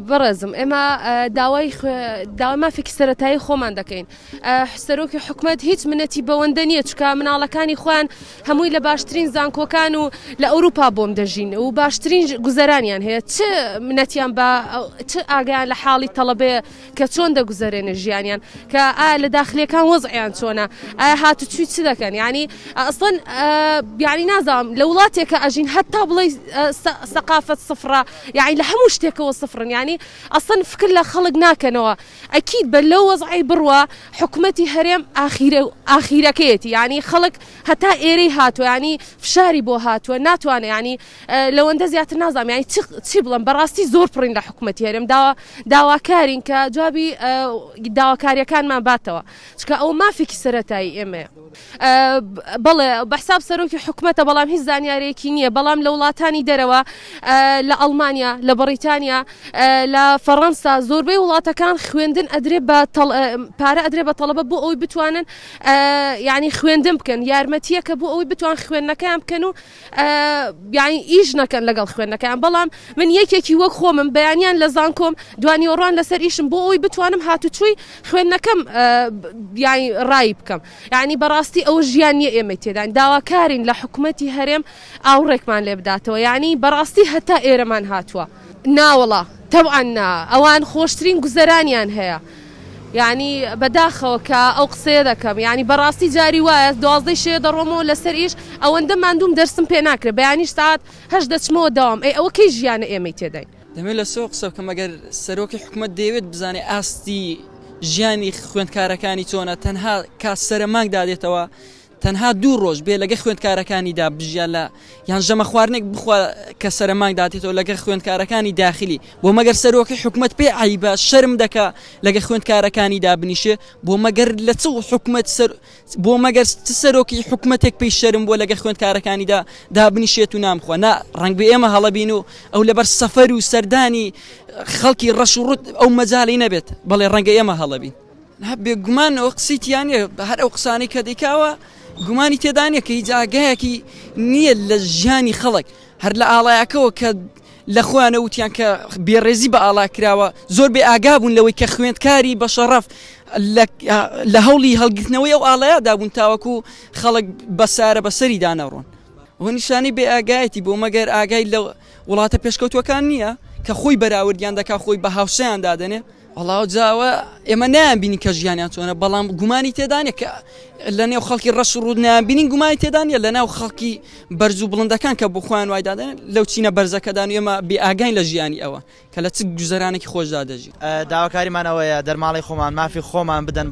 بەڕێزم ئێمە داوای مافێکی سەرەتایی خۆمان دەکەین. سەرۆکی حکومەت هیچ منەتی بەوەندە نییە چکە مناڵەکانی خۆیان هەمووی لە باشترین زانکۆکان و لە ئەوروپا بۆم دەژین و باشترین گوزەرانیان هەیە چ منەتیان بە چ ئاگیان لە حاڵی تەڵەبەیە کە چۆن دەگوزارێنە ژیانیان کە ئایا لە داخلیەکان وەزعیان چۆنە ئایا هاتوچوی چ دەکەن ینی ئەسڵەن یعنی نازانم لە وڵاتێکە ئەژین هەتا بڵێ سەقافەت سفرە یعنی لە هەموو شتێکەوە سفرن ینی ئەسڵەن فکر لە خەڵک ناکەنەوە ئەکید بە لەو وەزعی بڕوە حکومەتی هەرێم ئاخیرەکەیەتی ینی خەڵک هەتا ئێرەی هاتووە ینی فشاری بۆ هاتووە ناتوانێت ینی لەوەندە زیاتر نازانم ینی چی بڵم بەڕاستی زۆر پڕین لە حکومەتی هەرێم داواکارین کە جوابی داواکاریەکانمان باتەوە چکە ئەو مافێکی سەرەتایی ئێمەیە. بەڵێ بەحساب سەرۆکی حکومەتە بەڵام هیچ زانیارێکی نییە بەڵام لە وڵاتانی دەرەوە لە ئەڵمانیا لە بەڕیتانیا لە فەڕەنسا زۆربەی وڵاتەکان خوێندن ئەدرێ بە پارە ئەدرێ بە تەڵەبە بۆ ئەوی بتوانن ینی خوێندن بکەن یارمەتیەکە بۆ ئەوی بتوان خوێندنەکەیان بکەن و یعنی ئیش نەکەن لەگەڵ خوێندنەکەیان بەڵام من یەکێکی وەک خۆمم بەیانیان لە زانکۆم دوانیۆڕان لەسەر ئیشم بۆ ئەوی بتوانم هاتوچووی خوێندنەکەم یعنی ڕای بکەم ینی بەڕاستی ئەو ژیان نیە ئێمە تێدان داواکارین لە حکومەتی هەرێم ئاوڕێکمان لێ بداتەوە ینی بەڕاستی هەتا ئێرەمان هاتووە ناوەڵا تەبعاً نا ئەوان خۆشترین گوزەرانیان هەیە ینی بەداخەوە کە ئەو قسەیە دەکەم ینی بەڕاستی جاری وایە 12 شێ دەڕۆمەوە لەسەر ئیش ئەوەندە ماندوم دەرسم پێ ناکرێت بەیانیش ساعت 8 دەچمەوە داوام ئەوە کەی ژیانە ئێمەی تێداین دەمێت لە سۆ قسە بکەم ئەگەر سەرۆکی حکومەت دەیەوێت بزانێ ئاستی ژیانی خوێندکارەکانی چۆنە تەنها کات سەرمانگ دادێتەوە تەنها 2 ڕۆژ بێ لەگە خوێندکارەکانیدا بژیان لە یان ژەمە خواردنێک بخوا کە سەرمانگ داتێتەوە لەگە خوێندکارەکانی داخلی بۆ مەگەر سەرۆکی حکومەت پێ عیبە شەرم دەکا لەگە خوێندکارەکانیدا بنیشێ بۆ مەگەر لە چ حکومەت بۆ مەگەر سەرۆکی حکومەتێک پێی شەرم بۆ لەگە خوێندکارەکانیدا دابنیشێت و نامخوا نا ڕەنگ بێ ئێمە هەڵەبین و ئەو لەبەر سەفەر و سەردانی خەڵکی ڕەش و ڕوت ئەو مەجاڵی نەبێت بەڵێ ڕەنگە ئێمە هەڵەبین بێگومان ئەو قسەیتیانە هەر ئەو قسانەی کە دەیکاوە گومانی تێدانە کە هیچ ئاگایەکی نییە لە ژیانی خەڵک هەر لە ئاڵایەکەوە کە لە خۆیانە وتیان کە بێڕێزی بە ئاڵا کراوە زۆر بێ ئاگا بوون لەوەی کە خوێندکاری بە شەڕەف لە هەوڵی هەڵگرتنەوەی ئەو ئاڵایەدا بوون تاوەکو خەڵک بەسارە بەسەری دانەڕۆن وە نیشانی بێ ئاگایەتی بۆ مەگەر ئاگای لە وڵاتە پێشکەوتوەکان نییە کە خۆی بەراوردیان دەکا خۆی بە هاوسەیان دادەنێ وەڵاو جاوە ئێمە نایانبینی کە ژیانیان چۆنە بەڵام گومانی تێدانە کە لە نێو خەڵکی ڕەش و ڕوود نایانبینین گومانی تێدانە لە ناو خەڵکی بەرز و بڵندەکان کە بۆ خۆیان وای دادەن لەو چینە بەرزەکەدان و ئێمە بێ ئاگاین لە ژیانی ئەوە کە لە چ گوزەرانێکی خۆشدا دەژین داواکاریمان ئەوەیە دەرماڵی خۆمان مافی خۆمان بدەن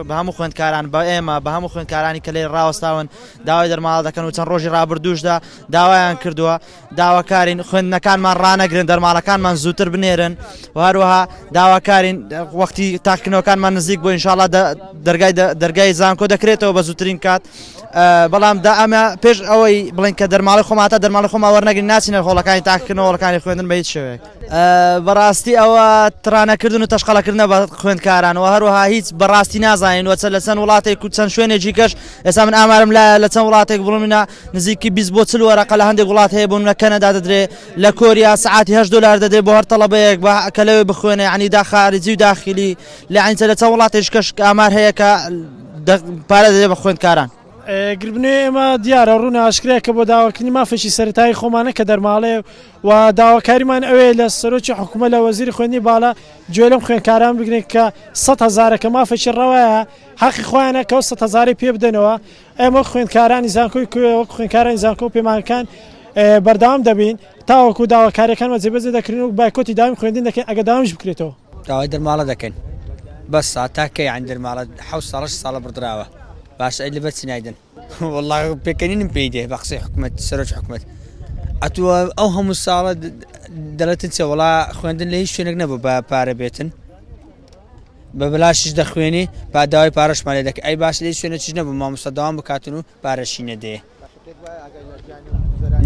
بە هەموو خوێندکاران بە ئێمە بە هەموو خوێندکارانی کە لێ ڕاوەستاون داوای دەرماڵ دەکەن و چەند ڕۆژی ڕابردووشدا داوایان کردووە داواکارین خوێندنەکانمان ڕانەگرن دەرماڵەکانمان زووتر بنێرن و هەروەها داواکارین وەختی تاقیکردنەوەکانمان نزیک بۆ ئینشاڵڵا دەرگای زانکۆ دەکرێتەوە بە زووترین کات بەڵام دا ئەمە پێش ئەوەی بڵین کە دەرماڵی خۆماتە دەرماڵی خۆما وەرنەگرین ناچینە هۆڵەکانی تاقیکردنەوەڵەکانی خوێندن بە هیچ شێوەیەک بەڕاستی ئەوە ترانەکردن و تەشقەڵەکردنە بە خوێندکارانەوە هەروەها هیچ بەڕاستی نازانین وە لە چەند وڵاتێک و چەند شوێنێکی کەش ئێستا من ئامارم لە چەند وڵاتێک بڵمینە نزیکی 20 بۆ 40 وەرەقە لە هەندێک وڵات هەیە بوون لە کەنەدا دەدرێت لە کۆریا سعاتی $8 دەدرێت بۆ هەر تەڵەبەیەک کە لەوێ بخوێنێ عنی دا خارجی و داخلی لە عینچە لە چەند وڵاتێک کەش ئامار هەیە کە پارە دەدرێت بە خوێندکاران گربنێ ئێمە دیارە ڕوونە ئاشکرەیە کە بۆ داواکردنی مافێکی سەرەتایی خۆمانە کە دەرماڵێ و داواکاریمان ئەوەیە لە سەرۆکی حکومەت لە وەزیری خوێندنی باڵا گوێ لەم خوێندکاران بگرێت کە 100,000 کە مافێکی ڕەوایە حەقی خۆیانە کە 100,000 پێ بدەنەوە ئێمە خوێندکارانی زانکۆی وەک خوێندکارانی زانکۆ و پەیمانەکان بەردەوام دەبین تاوەکو داواکاریەکانمە جێبەجێ دەکردن و بایکۆتی داوام خوێندن دەکەین ئەگە داوامش بکرێتەوە داوای دەرماڵە دەکەین بەس تاکەی عین دەرماڵە 7 ساڵە بردراوە باش ئەی لەبەر چی نایدن والله پێکەنینم پێی دێ بە قسەی حکومەت سەرۆکی حکومەت ئەتووە ئەو هەموو ساڵە دەڵێتن چێ وڵا خوێندن لە هیچ شوێنێک نەبوو بە پارە بێتن بە بەلاشش دەخوێنی با داوای پارەشمان لێ دەکەی ئەی باش لە هیچ شوێنە چیش نەبوو مامۆستا داوام بکاتن و پارەشی نەدێ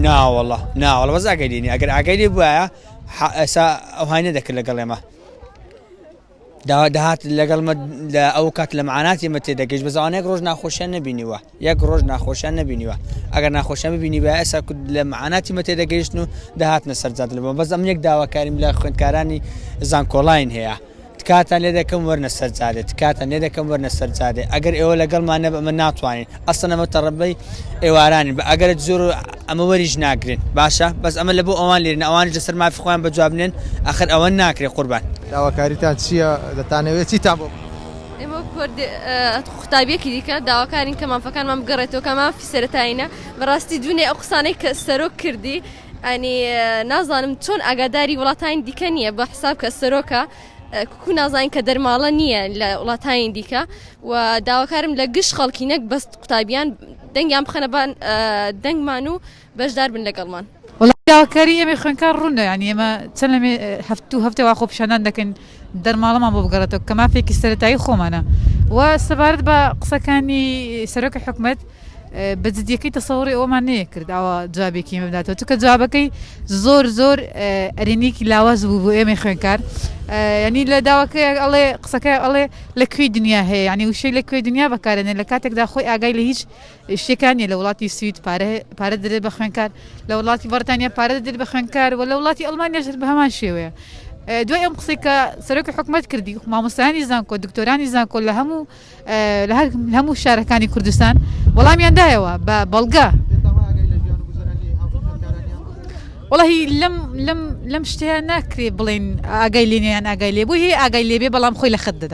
ناوەڵە ناوەڵە بەس ئاگەی ئەگەر ئاگەی لێ بواە ئەسا ئەو هاینە دەکرد لەگەڵ ئێمە داهات لەگەڵمە ئەو کات لە معاناتی ئێمە تێدەگەیشت بەزانێک ڕۆژ ناخۆشیان نبینیوە یەک ڕۆژ ناخۆشیان نبینیوە ئەگەر ناخۆشیان ببینی بە ئەسا لە معاناتی مە تێدەگەیشتن و داهاتنە سەرجات لەبەوە بەس ئەم یەک داواکاریم لە خوێندکارانی زانکۆڵاین هەیە تکاتان لێ دەکەم وەرنە سەرجادێت تکاتان لێ دەکەم وەرنە سەرجادێ ئەگەر ئێوە لەگەڵمان من ناتوانین ئەسڵ ئەمە تەڕەبەی ئێوارانین بە ئەگەرت زۆر ئەمە وەریش ناگرین باشە بەس ئەمە لە بۆ ئەوان لێرن ئەوانش لەسەر مافی خۆیان بەجوابنێن ئەخر ئەوە ناکرێت قوربان داواکاریتان چییە دەتانەوێت چیتان بۆ ئێمە قوتابیەکی دیکە داواکارین کە مافەکانمان بگەڕێتەوە کە مافی سەرەتایینە بەڕاستی دوێنێ ئەو قسانەی کە سەرۆک کردی ئەنی نازانم چۆن ئاگاداری وڵاتانی دیکە نییە بە حساب کە سەرۆکە کو نازانین کە دەرماڵە نییە لە وڵاتانی دیکە و داواکارم لە گشت خەڵکی نەک بەست قوتابیان دەنگیان بخەنەبان دەنگمان و بەشدار بن لەگەڵمان داواکاری ئێمە خوێنکار ڕوونە ینی ئێمە چەند لەمێ هەفتەوە خۆپیشاندان دەکەن دەرماڵەمان بۆ بگەڕێتەوە کە مافێکی سەرەتایی خۆمانە و سەبارەت بە قسەکانی سەرۆکی حکومەت بە جدیەکەی تەسەوڕی ئەومان نەیە کرد ئەوە جوابێکی ئێمە بداتەوە چونکە جوابەکەی زۆر ئەرێنێکی لاواز بوو بۆ ئێمە خوێنکار ینی لە داواکەی ئەڵێ قسەکە ئەڵێ لەکوێی دنیا هەیە ینی وشەی لەکوێی دنیا بەکارێنێ لە کاتێکدا خۆی ئاگای لە هیچ شتێکانی لە وڵاتی سوید پارە دەدرێت بە خوێنکار لە وڵاتی بەرتانیا پارە دەدرێت بە خوێنکار و لە وڵاتی ئەڵمانیاش بە هەمان شێوەیە دوای ئەم قسەی کە سەرۆکی حکومەت کردی مامۆستایانی زانکۆ دکتۆرانی زانکۆ لە هەموو شارەکانی کوردستان وەڵامیاندایەوە بە بەڵگا وڵی لەم شتیان ناکرێ بڵێن ئاگای لێنیان ئاگای لێ بوو هەیە ئاگای لێبێ بەڵام خۆی لە خەت دەدا